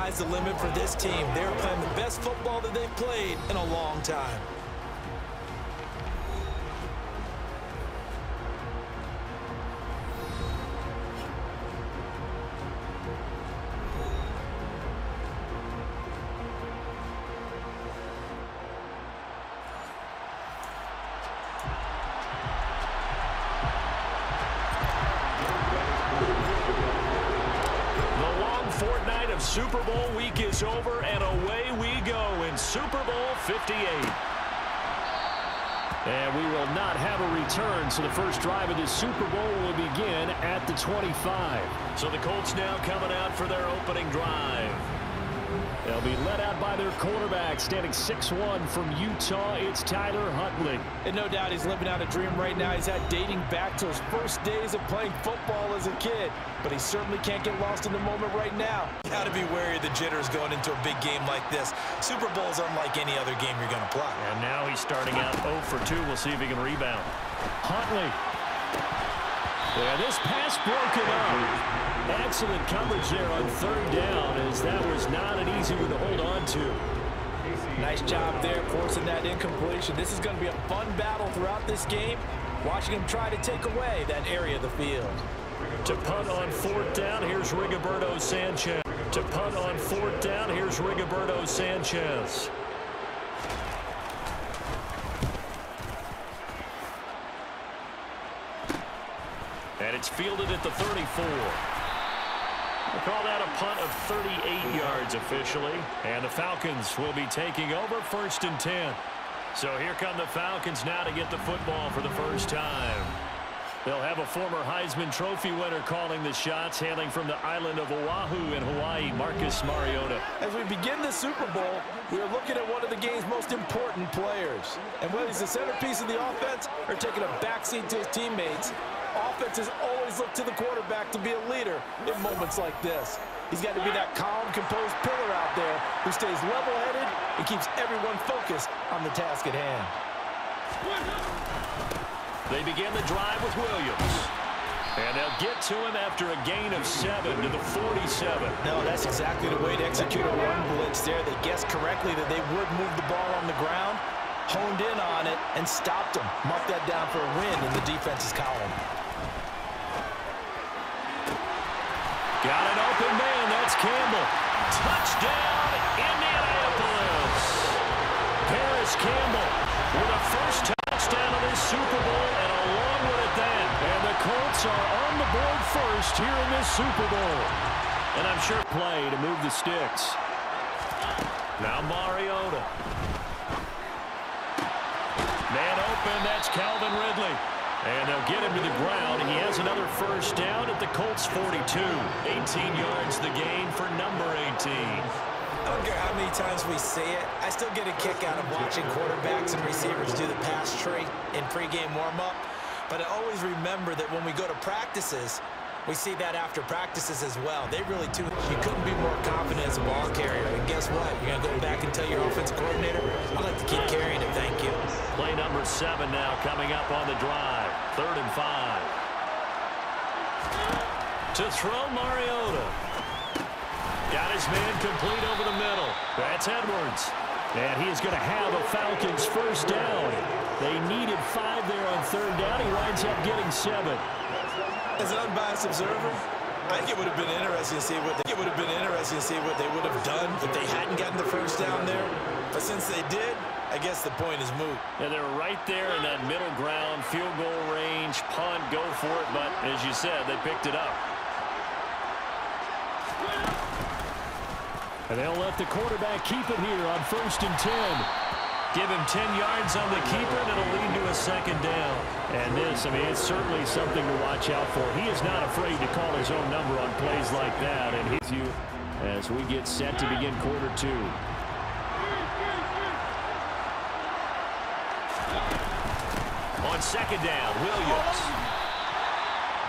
sky's the limit for this team. They're playing the best football that they've played in a long time. Super Bowl week is over, and away we go in Super Bowl 58. And we will not have a return, so the first drive of this Super Bowl will begin at the 25. So the Colts now coming out for their opening drive. They'll be led out by their quarterback, standing 6'1" from Utah. It's Tyler Huntley. And no doubt he's living out a dream right now. He's had dating back to his first days of playing football as a kid. But he certainly can't get lost in the moment right now. Got to be wary of the jitters going into a big game like this. Super Bowl is unlike any other game you're going to play. And now he's starting out 0 for 2. We'll see if he can rebound. Huntley. Yeah, this pass broken up. Excellent coverage there on third down, as that was not an easy one to hold on to. Nice job there forcing that incompletion. This is going to be a fun battle throughout this game. Watching him try to take away that area of the field. To punt on fourth down, here's Rigoberto Sanchez. To punt on fourth down, here's Rigoberto Sanchez. And it's fielded at the 34. We'll call that a punt of 38 yards officially. And the Falcons will be taking over 1st and 10. So here come the Falcons now to get the football for the first time. They'll have a former Heisman Trophy winner calling the shots, hailing from the island of Oahu in Hawaii, Marcus Mariota. As we begin the Super Bowl, we are looking at one of the game's most important players. And whether he's the centerpiece of the offense or taking a backseat to his teammates, offenses always look to the quarterback to be a leader in moments like this. He's got to be that calm, composed pillar out there who stays level-headed and keeps everyone focused on the task at hand. They begin the drive with Williams. And they'll get to him after a gain of 7 to the 47. No, that's exactly the way to execute a run blitz there. They guessed correctly that they would move the ball on the ground, honed in on it, and stopped him. Mark that down for a win in the defense's column. Got an open man. That's Campbell. Touchdown, Indianapolis. Paris Campbell with a first touchdown of this Super Bowl, and a long one at that. And the Colts are on the board first here in this Super Bowl. And I'm sure play to move the sticks. Now Mariota. Man open, that's Calvin Ridley. And they'll get him to the ground. He has another first down at the Colts 42. 18 yards the gain for number 18. I don't care how many times we say it, I still get a kick out of watching quarterbacks and receivers do the pass tree in pregame warm-up. But I always remember that when we go to practices, we see that after practices as well. They really do. You couldn't be more confident as a ball carrier. And guess what? You're going to go back and tell your offensive coordinator, I'd like to keep carrying it, thank you. Play number 7 now coming up on the drive. 3rd and 5. To throw, Mariota. Got his man complete over the middle. That's Edwards. And he is going to have a Falcons first down. They needed 5 there on 3rd down. He winds up getting 7. As an unbiased observer, I think it would have been interesting to see what they would have done if they hadn't gotten the first down there. But since they did, I guess the point is moot. And they're right there in that middle ground, field goal range, punt, go for it. But as you said, they picked it up. And they'll let the quarterback keep it here on 1st and 10. Give him 10 yards on the keeper, and it'll lead to a 2nd down. And this, I mean, it's certainly something to watch out for. He is not afraid to call his own number on plays like that. And he's you as we get set to begin quarter 2. On 2nd down, Williams.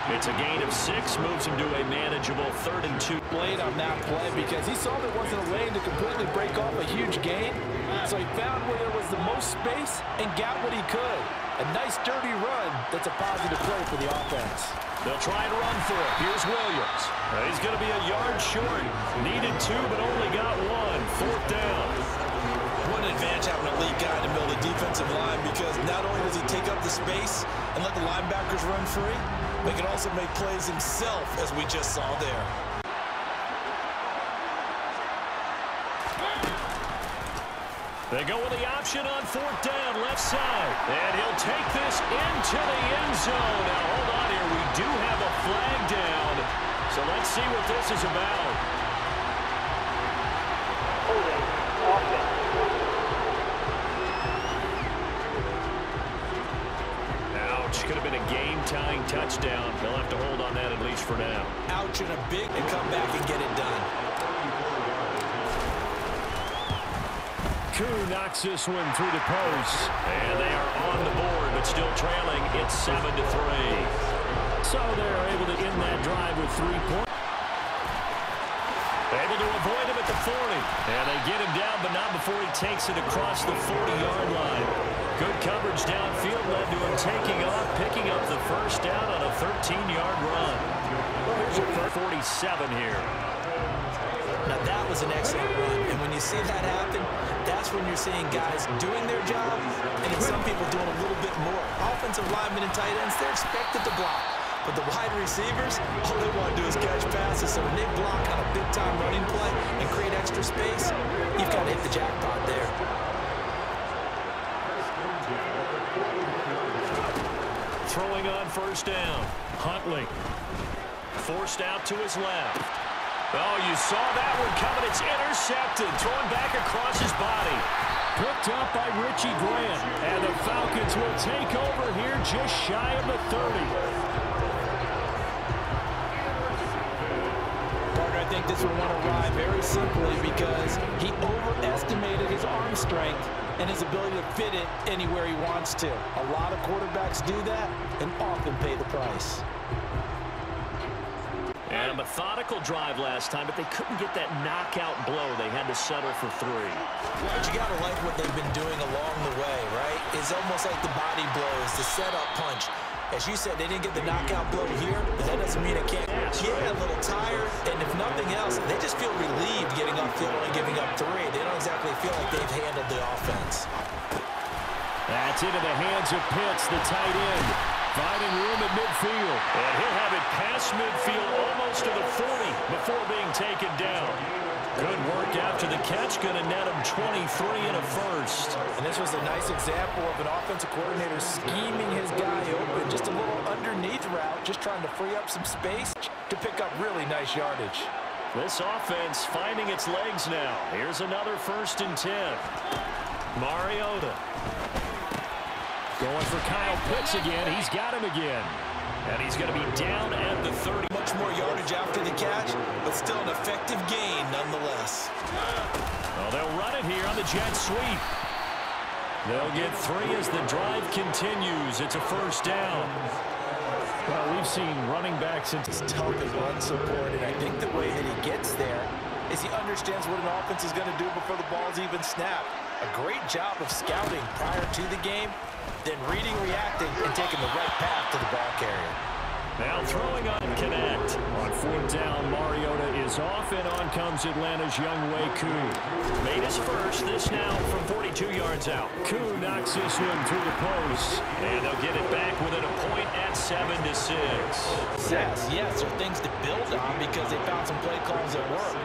It's a gain of 6, moves him to a manageable 3rd and 2. Played on that play because he saw there wasn't a lane to completely break off a huge gain. So he found where there was the most space and got what he could. A nice, dirty run that's a positive play for the offense. They'll try and run for it. Here's Williams. He's going to be a yard short. Needed 2, but only got 1. 4th down. What an advantage having an elite guy in the middle of the defensive line, because not only does he take up the space and let the linebackers run free, but he can also make plays himself, as we just saw there. They go with the option on 4th down, left side. And he'll take this into the end zone. Now, hold on here. We do have a flag down. So let's see what this is about. Holding offense. Ouch. Could have been a game-tying touchdown. They'll have to hold on that at least for now. Ouch, and a big and come back and get it done. Koo knocks this one through the post. And they are on the board, but still trailing. It's 7-3. So they're able to end that drive with 3 points. Able to avoid him at the 40. And they get him down, but not before he takes it across the 40-yard line. Good coverage downfield led to him taking off, picking up the first down on a 13-yard run. Here's your 47 here. Now, that was an excellent run. And when you see that happen, that's when you're seeing guys doing their job, and then some people doing a little bit more. Offensive linemen and tight ends, they're expected to block. But the wide receivers, all they want to do is catch passes. So when they block on a big-time running play and create extra space, you've got to hit the jackpot there. Throwing on 1st down. Huntley forced out to his left. Oh, you saw that one coming. It's intercepted. Thrown back across his body. Picked up by Richie Grant. And the Falcons will take over here just shy of the 30. Partner, I think this will want to ride very simply because he overestimated his arm strength and his ability to fit it anywhere he wants to. A lot of quarterbacks do that and often pay the price. And a methodical drive last time, but they couldn't get that knockout blow. They had to settle for 3. But you got to like what they've been doing along the way, right? It's almost like the body blows, the setup punch. As you said, they didn't get the knockout blow here, but that doesn't mean it can't. Yeah, a little tired, and if nothing else, they just feel relieved getting upfield and giving up 3. They don't exactly feel like they've handled the offense. That's into the hands of Pitts, the tight end. Finding room at midfield. And he'll have it past midfield almost to the 40 before being taken down. Good work after the catch. Going to net him 23 and a first. And this was a nice example of an offensive coordinator scheming his guy open. Just a little underneath route, just trying to free up some space to pick up really nice yardage. This offense finding its legs now. Here's another 1st and 10. Mariota. Going for Kyle Pitts again. He's got him again. And he's going to be down at the 30. Much more yardage after the catch, but still an effective gain nonetheless. Well, they'll run it here on the jet sweep. They'll get 3 as the drive continues. It's a 1st down. Well, we've seen running backs into tough and run support, and I think the way that he gets there is he understands what an offense is going to do before the ball's even snapped. A great job of scouting prior to the game, then reading, reacting, and taking the right path to the ball carrier. Now throwing on connect. On 4th down, Mariota is off, and on comes Atlanta's Younghoe Koo. Made his first, this now from 42 yards out. Koo knocks this one through the post, and they'll get it back within a point at 7-6. Yes, there are things to build on because they found some play calls that work.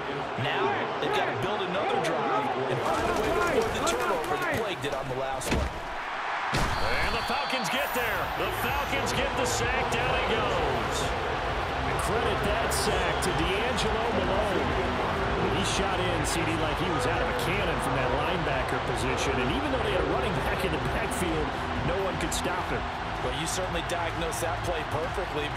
Now, they've got to build another drive and find a way to avoid the turnover the Plague did on the last one. And the Falcons get there. The Falcons get the sack. Down he goes. Credit that sack to D'Angelo Malone. He shot in, CD, like he was out of a cannon from that linebacker position. And even though they had a running back in the backfield, no one could stop him. Well, you certainly diagnosed that play perfectly.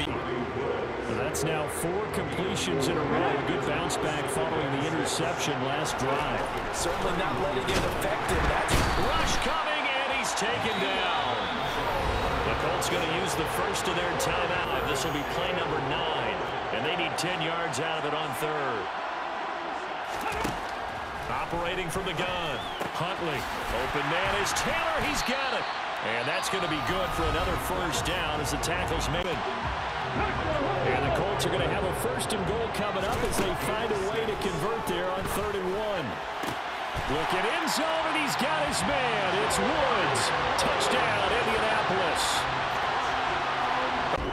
That's now 4 completions in a row. Good bounce back following the interception last drive. Certainly not letting it affect him. That's rush coming, and he's taken down. The Colts going to use the first of their timeout. This will be play number 9, and they need 10 yards out of it on third. Operating from the gun, Huntley. Open man is Taylor. He's got it. And that's going to be good for another first down as the tackle's made. And the Colts are going to have a first and goal coming up as they find a way to convert there on 3rd and 1. Look at end zone, and he's got his man. It's Woods. Touchdown, Indianapolis.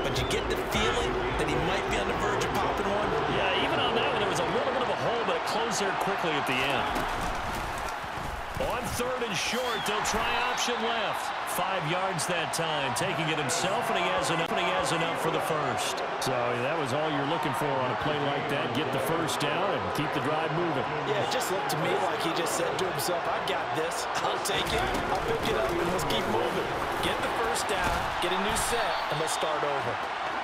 But you get the feeling that he might be on the verge of popping one. Yeah, even on that one, there was a little bit of a hole, but it closed there quickly at the end. On 3rd and short, they'll try option left. 5 yards that time, taking it himself, and he has enough for the first. So that was all you're looking for on a play like that. Get the first down and keep the drive moving. Yeah, it just looked to me like he just said to himself, I got this. I'll take it. I'll pick it up, and let's keep moving. Get the first down, get a new set, and let's start over.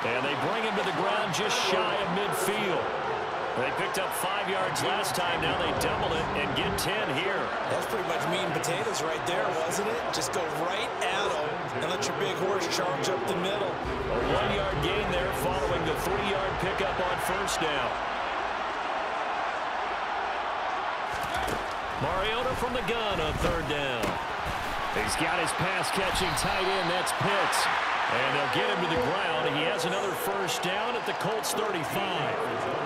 And they bring him to the ground just shy of midfield. They picked up 5 yards last time. Now they double it and get 10 here. That's pretty much meat and potatoes right there, wasn't it? Just go right at them and let your big horse charge up the middle. A 1-yard gain there following the 3-yard pickup on first down. Mariota from the gun on 3rd down. He's got his pass-catching tight end. That's Pitts. And they'll get him to the ground. He has another first down at the Colts 35.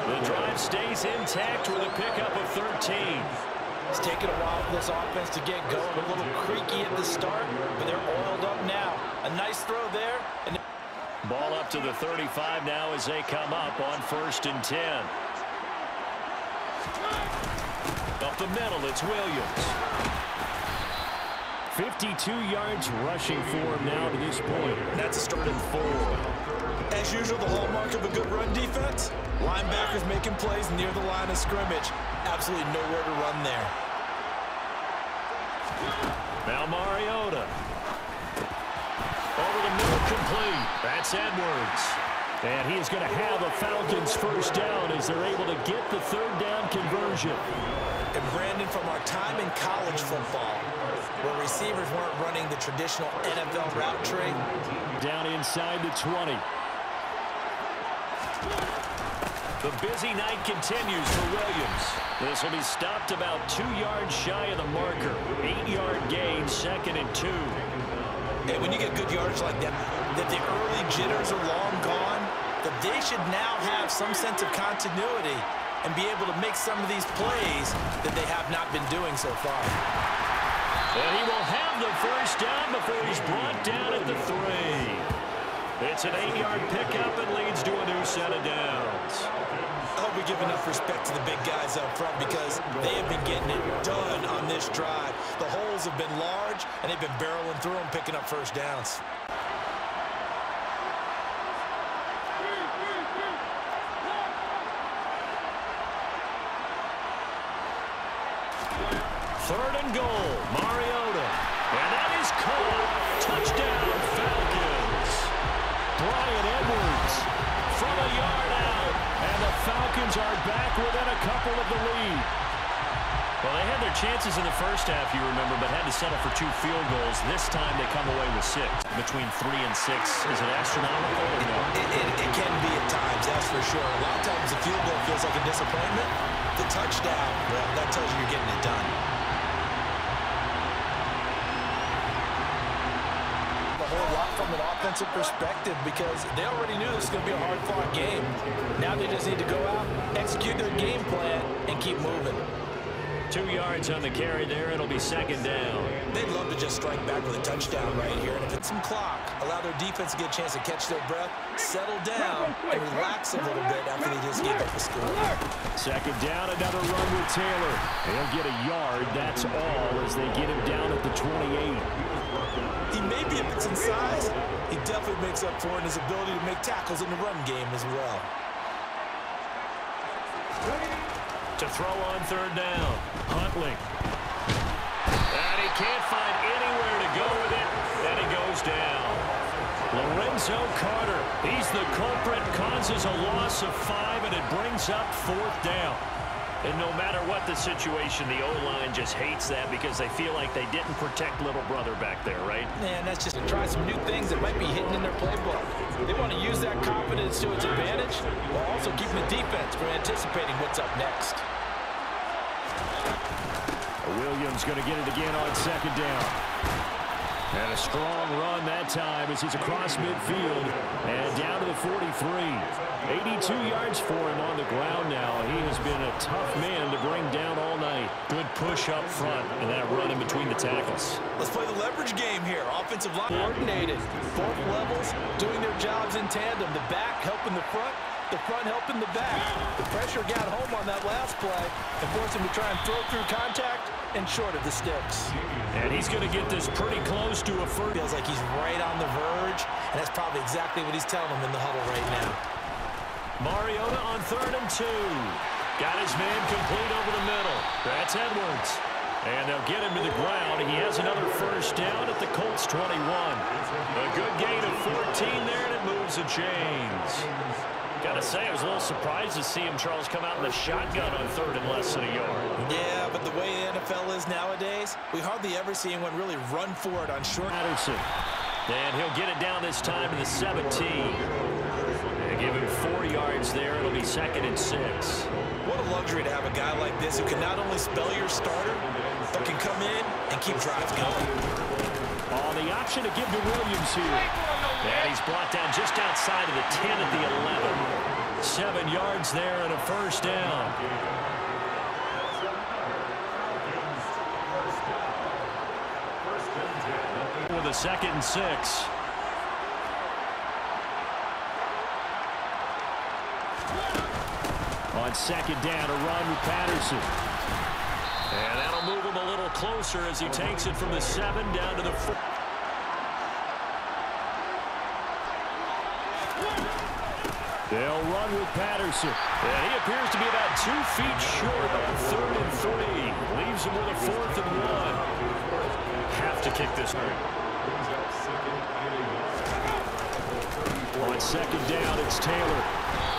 The drive stays intact with a pickup of 13. It's taken a while for this offense to get going. A little creaky at the start, but they're oiled up now. A nice throw there. And ball up to the 35 now as they come up on 1st and 10. Up the middle, it's Williams. 52 yards rushing for him now to this point. That's a start and 4. As usual, the hallmark of a good run defense. Linebackers making plays near the line of scrimmage. Absolutely nowhere to run there. Now Mariota. Over the middle, complete. That's Edwards. And he is going to have a Falcons first down as they're able to get the 3rd down conversion. And Brandon, from our time in college football, where receivers weren't running the traditional NFL route tree. Down inside the 20. The busy night continues for Williams. This will be stopped about 2 yards shy of the marker. 8-yard gain, 2nd and 2. And when you get good yardage like that the early jitters are long gone, that they should now have some sense of continuity and be able to make some of these plays that they have not been doing so far. And he will have the first down before he's brought down at the 3. It's an 8-yard pickup and leads to a new set of downs. I hope we give enough respect to the big guys up front because they have been getting it done on this drive. The holes have been large, and they've been barreling through them, picking up first downs. Third and goal, Mariota. And that is caught. Touchdown, Falcons. Bryan Edwards from a yard out. And the Falcons are back within a couple of the lead. Well, they had their chances in the first half, you remember, but had to settle for 2 field goals. This time they come away with 6. Between 3 and 6. Is it astronomical or no? It can be at times, that's for sure. A lot of times the field goal feels like a disappointment. The touchdown, well, that tells you you're getting it done. From an offensive perspective because they already knew this was going to be a hard-fought game. Now they just need to go out, execute their game plan, and keep moving. 2 yards on the carry there. It'll be 2nd down. They'd love to just strike back with a touchdown right here. And if it's some clock, allow their defense to get a chance to catch their breath, settle down, and relax a little bit after they just gave up a score. 2nd down, another run with Taylor. They'll get a yard. That's all as they get him down at the 28. He may be a bit in size. He definitely makes up for it in his ability to make tackles in the run game as well. To throw on 3rd down, Huntley. And he can't find anywhere to go with it, and he goes down. Lorenzo Carter, he's the culprit, causes a loss of 5, and it brings up 4th down. And no matter what the situation, the O-line just hates that because they feel like they didn't protect little brother back there, right? Man, that's just to try some new things that might be hidden in their playbook. They want to use that confidence to its advantage while also keeping the defense from anticipating what's up next. Williams going to get it again on second down. And a strong run that time as he's across midfield and down to the 43. 82 yards for him on the ground now. He has been a tough man to bring down all night. Good push up front and that run in between the tackles. Let's play the leverage game here. Offensive line Coordinated. Both levels doing their jobs in tandem. The back helping the front helping the back. The pressure got home on that last play and forced him to try and throw through contact and short of the sticks. And he's going to get this pretty close to a first. feels like he's right on the verge, and that's probably exactly what he's telling them in the huddle right now. Mariota on 3rd and 2. Got his man complete over the middle. That's Edwards. And they'll get him to the ground. He has another first down at the Colts 21. A good gain of 14 there, and it moves the chains. Got to say, I was a little surprised to see him, Charles, come out in the shotgun on 3rd and less than a yard. Yeah, but the way the NFL is nowadays, we hardly ever see anyone really run for it on short. Patterson. And he'll get it down this time to the 17. And give him 4 yards there. It'll be 2nd and 6. What a luxury to have a guy like this who can not only spell your starter, but can come in and keep drives going. On the option to give to Williams here. And he's brought down just outside of the 10 at the 11. 7 yards there and a first down. With a 2nd and 6. On 2nd down, a run with Patterson. And that'll move him a little closer as he takes it from the 7 down to the 4. They'll run with Patterson. And he appears to be about 2 feet short on 3rd and 3. Leaves him with a 4th and 1. Have to kick this one. On 2nd down, it's Taylor.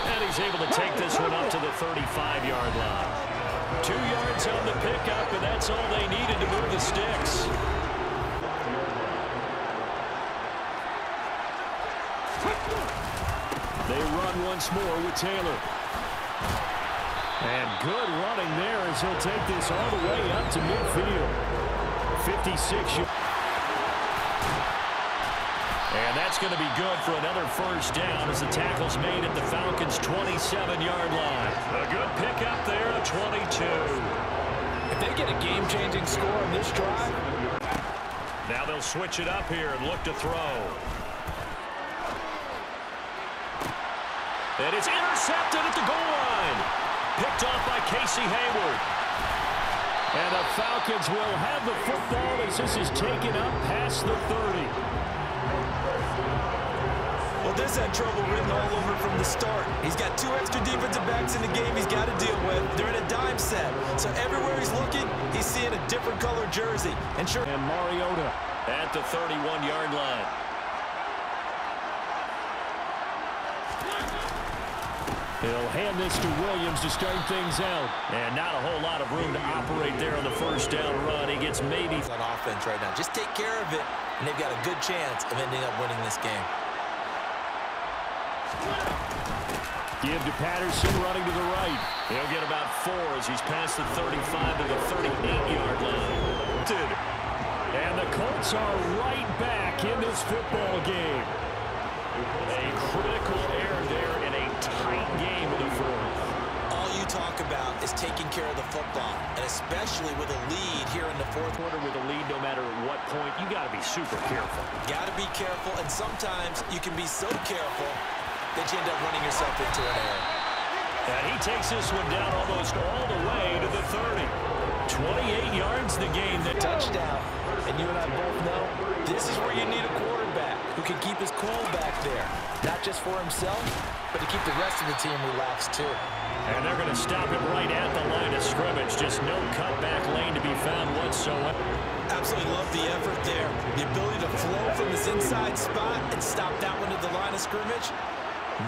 And he's able to take this one up to the 35-yard line. 2 yards on the pickup, and that's all they needed to move the sticks. They run once more with Taylor. And good running there as he'll take this all the way up to midfield. 56. And that's going to be good for another first down as the tackle's made at the Falcons' 27-yard line. A good pickup there at 22. If they get a game-changing score on this drive. Now they'll switch it up here and look to throw. And it's intercepted at the goal line. Picked off by Casey Hayward. And the Falcons will have the football as this is taken up past the 30. Well, this had trouble written all over from the start. He's got 2 extra defensive backs in the game he's got to deal with. They're in a dime set. So everywhere he's looking, he's seeing a different color jersey. And Mariota at the 31-yard line. He'll hand this to Williams to start things out. And not a whole lot of room to operate there on the first down run. He gets maybe on offense right now. Just take care of it, and they've got a good chance of ending up winning this game. Give to Patterson running to the right. He'll get about 4 as he's past the 35 to the 38-yard line. And the Colts are right back in this football game. A critical error there in a tight game in the 4th. All you talk about is taking care of the football, and especially with a lead here in the 4th quarter with a lead no matter what point. You got to be super careful. Got to be careful, and sometimes you can be so careful that you end up running yourself into an error. And he takes this one down almost all the way to the 30. 28 yards the game. Touchdown. And you and I both know this is where you need a quarterback who can keep his cool back there. Not just for himself, but to keep the rest of the team relaxed too. And they're going to stop it right at the line of scrimmage. Just no cutback lane to be found whatsoever. Absolutely love the effort there. The ability to flow from this inside spot and stop that one at the line of scrimmage.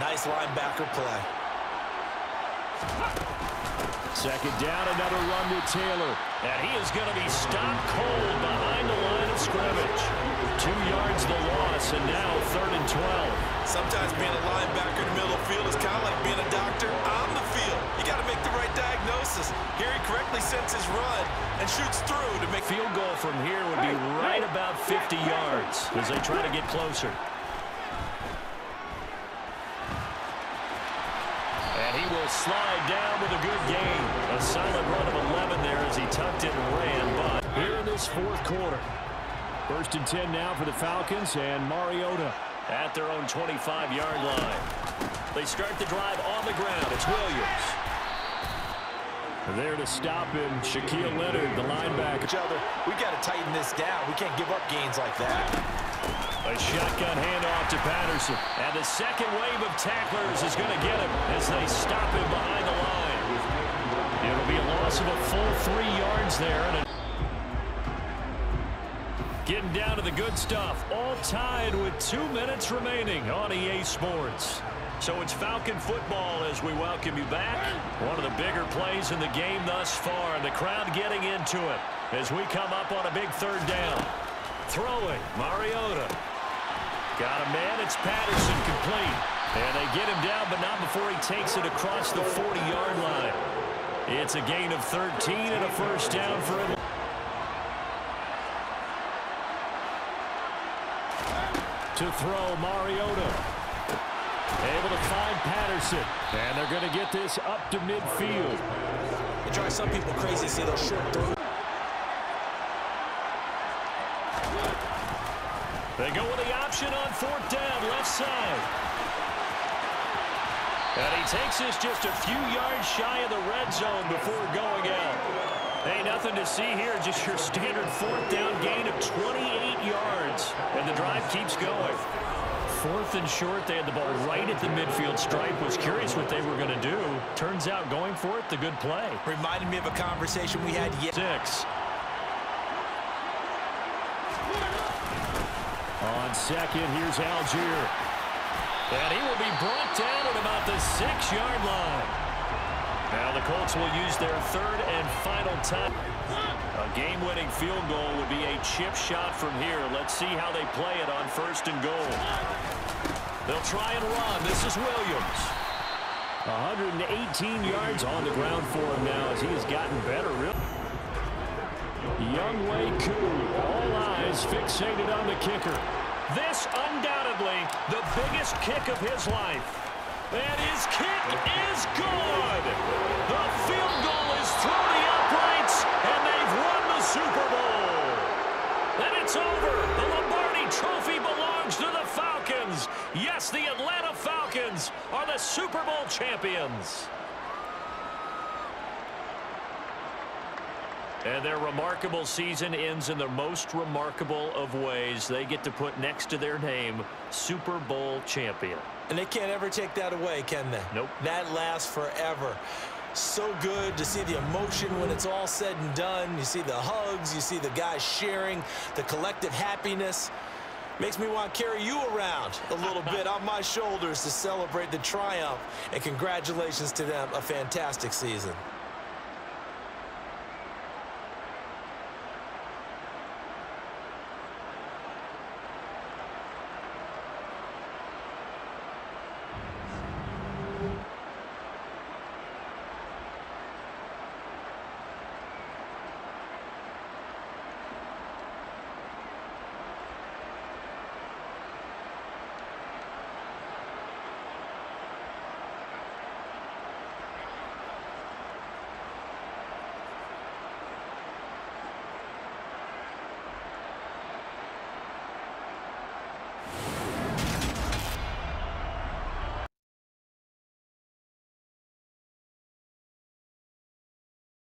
Nice linebacker play. Second down, another run to Taylor. And he is going to be stopped cold behind the line of scrimmage. 2 yards the loss, and now 3rd and 12. Sometimes being a linebacker in the middle of the field is kind of like being a doctor on the field. You got to make the right diagnosis. Here he correctly sets his run and shoots through to make field goal from here would be right about 50 yards as they try to get closer. And he will slide down with a good gain. A solid run of 11 there as he tucked it and ran. But here in this 4th quarter, 1st and 10 now for the Falcons, and Mariota at their own 25-yard line. They start the drive on the ground. It's Williams. There to stop him, Shaquille Leonard, the linebacker. We got to tighten this down. We can't give up gains like that. A shotgun handoff to Patterson. And the second wave of tacklers is going to get him as they stop him behind the line. It'll be a loss of a full 3 yards there. And getting down to the good stuff. All tied with 2 minutes remaining on EA Sports. So it's Falcon football as we welcome you back. One of the bigger plays in the game thus far, and the crowd getting into it as we come up on a big 3rd down. Throwing, Mariota. Got a man, it's Patterson, complete. And they get him down, but not before he takes it across the 40-yard line. It's a gain of 13 and a 1st down for him. To throw, Mariota. Able to find Patterson. And they're going to get this up to midfield. It drives some people crazy to see those short throws. They go with the option on 4th down, left side. And he takes this just a few yards shy of the red zone before going out. Hey, nothing to see here, just your standard 4th down gain of 28 yards. And the drive keeps going. 4th and short, they had the ball right at the midfield stripe. Was curious what they were going to do. Turns out going for it, the good play. Reminded me of a conversation we had yesterday. 6. On second, here's Algier. And he will be brought down at about the 6-yard line. Now the Colts will use their 3rd and final time. A game-winning field goal would be a chip shot from here. Let's see how they play it on 1st and goal. They'll try and run. This is Williams. 118 yards on the ground for him now as he has gotten better. Younghoe Koo, all eyes fixated on the kicker. This undoubtedly the biggest kick of his life. And his kick is good. The field goal is through the uprights, and they've won the Super Bowl. And it's over. The Lombardi Trophy belongs to the Falcons. Yes, the Atlanta Falcons are the Super Bowl champions. And their remarkable season ends in the most remarkable of ways. They get to put next to their name, Super Bowl champion. And they can't ever take that away, can they? Nope. That lasts forever. So good to see the emotion when it's all said and done. You see the hugs, you see the guys sharing, the collective happiness. Makes me want to carry you around a little bit on my shoulders to celebrate the triumph. And congratulations to them, a fantastic season.